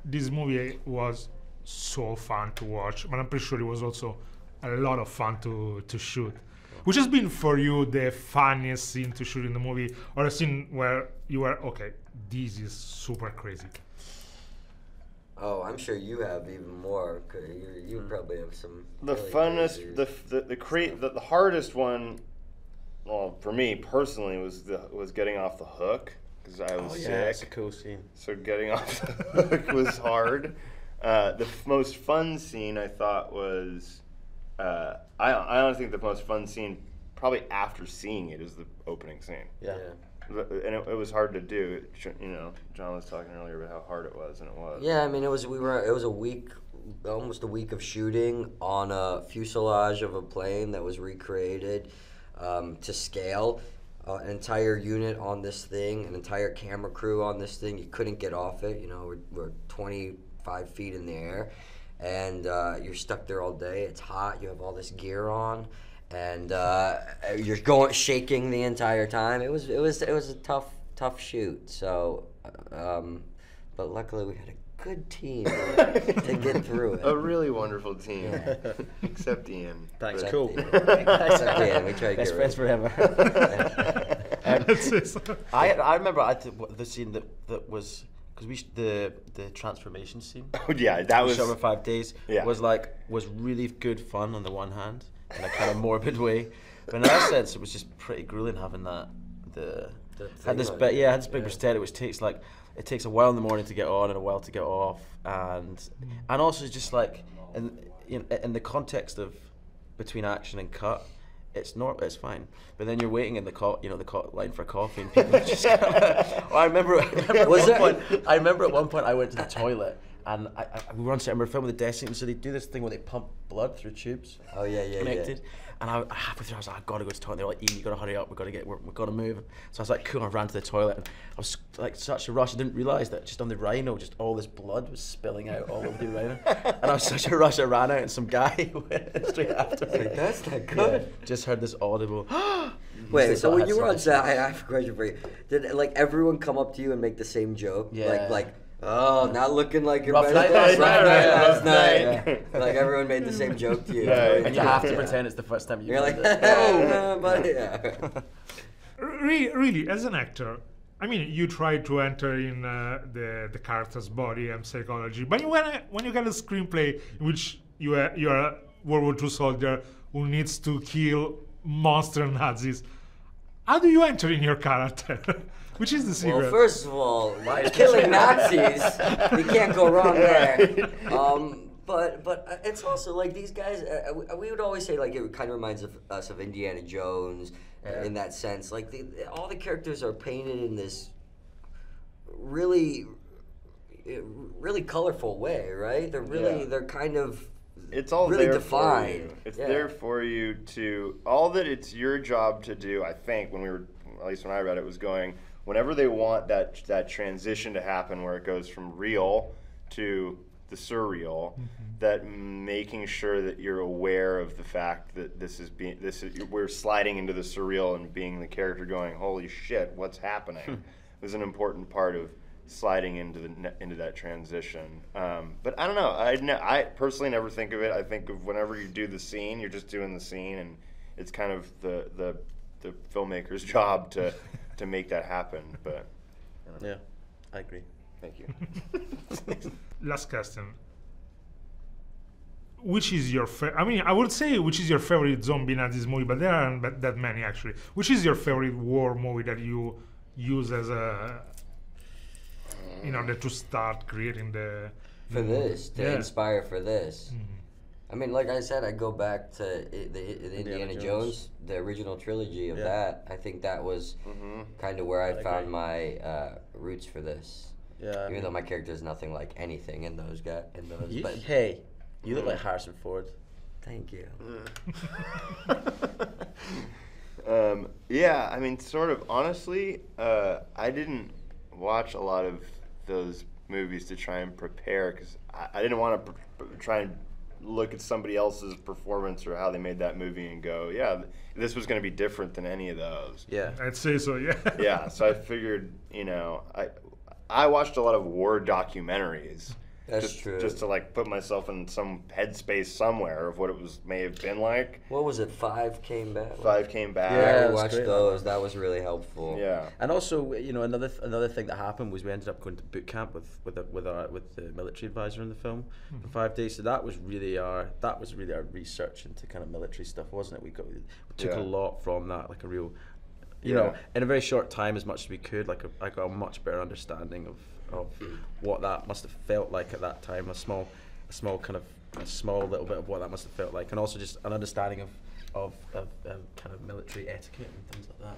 this movie was so fun to watch, but I'm pretty sure it was also a lot of fun to shoot. Which has been for you the funniest scene to shoot in the movie, or a scene where you were, okay, this is super crazy? Oh, I'm sure you have even more. You probably have some. The really funnest, crazy the hardest one, well, for me personally, was getting off the hook because I was sick. That's a cool scene. So getting off the hook was hard. The most fun scene I thought was, I honestly think the most fun scene, probably after seeing it, is the opening scene. Yeah. And it was hard to do. You know, John was talking earlier about how hard it was, and it was. Yeah, I mean, it was a week, almost a week of shooting on a fuselage of a plane that was recreated to scale. An entire unit on this thing, an entire camera crew on this thing. You couldn't get off it. You know, we're 25 feet in the air, and you're stuck there all day. It's hot. You have all this gear on, and you're shaking the entire time. It was a tough shoot. So, but luckily we had a good team to get through it. A really wonderful team, Yeah. except Ian. Thanks. But- Cool. Except Ian, we tried to Best get friends rid of forever. That's it. I remember the scene that was, because the transformation scene. Yeah, that was. Over 5 days. Yeah. Was really good fun on the one hand, in a kind of morbid way, but in another sense, it was just pretty grueling having that. Had this big prosthetic, which it takes a while in the morning to get on and a while to get off, and also just like in the context of between action and cut, it's fine. But then you're waiting in the line for coffee, and people are just. I remember at one point I went to the toilet. And we were on set and we were filming the death scene, so they do this thing where they pump blood through tubes. Oh yeah. Connected. And I halfway through I was like, I gotta go to the toilet. They're like, Ian, you gotta hurry up. We've gotta move. So I was like, cool. I ran to the toilet. And I was like, such a rush. I didn't realize that just on the rhino, just all this blood was spilling out all over the rhino. And I was such a rush. I ran out, and some guy went straight after me. Like, that's not good. Yeah, just heard this audible. Wait, so when you were on set, I have a question for you. Did like everyone come up to you and make the same joke? Yeah. Like. Oh, not looking like your Rough best night last last night. Like everyone made the same joke to you. And you have to pretend it's the first time You're like, it. oh, buddy. Yeah. Really, as an actor, I mean, you try to enter in the character's body and psychology, but when you get a screenplay in which you're a World War II soldier who needs to kill monster Nazis, how do you enter in your character? Which is the secret? Well, first of all, killing Nazis, you can't go wrong there. But it's also like these guys. We would always say like it kind of reminds us of Indiana Jones in that sense. Like all the characters are painted in this really colorful way, right? They're kind of. It's all really there defined. For you. It's there for you to all that it's your job to do. I think at least when I read it, was going. Whenever they want that transition to happen, where it goes from real to the surreal, that making sure that you're aware of the fact that we're sliding into the surreal and being the character going, holy shit, what's happening, was an important part of sliding into that transition. But I don't know. I personally never think of it. I think of whenever you do the scene, you're just doing the scene, and it's kind of the filmmaker's job to make that happen. But yeah, I agree. Thank you. Last question. Which is your I would say which is your favorite zombie Nazis movie, but there aren't that many actually. Which is your favorite war movie that you use as in order to start creating the inspire for this? I mean, like I said, I go back to the Indiana Jones, the original trilogy of that. I think that was kind of where I found my roots for this. Yeah. Even though my character is nothing like anything in those guys. Hey, you look like Harrison Ford. Thank you. Yeah, I mean, sort of. Honestly, I didn't watch a lot of those movies to try and prepare because I didn't want to try and look at somebody else's performance or how they made that movie and go, yeah, this was going to be different than any of those. Yeah. I'd say so, yeah. Yeah, so I figured, I watched a lot of war documentaries That's true. Just to like put myself in some headspace somewhere of what it may have been like. What was it? 5 came back. 5 came back. Yeah, we that's watched great. those. That was really helpful. Yeah. And also, you know, another thing that happened was we ended up going to boot camp with the military advisor in the film for 5 days. So that was really our research into kind of military stuff, wasn't it? We took a lot from that, like a real, you know, in a very short time, as much as we could, like I got a much better understanding of what that must have felt like at that time. A small little bit of what that must have felt like, and also just an understanding of kind of military etiquette and things like that.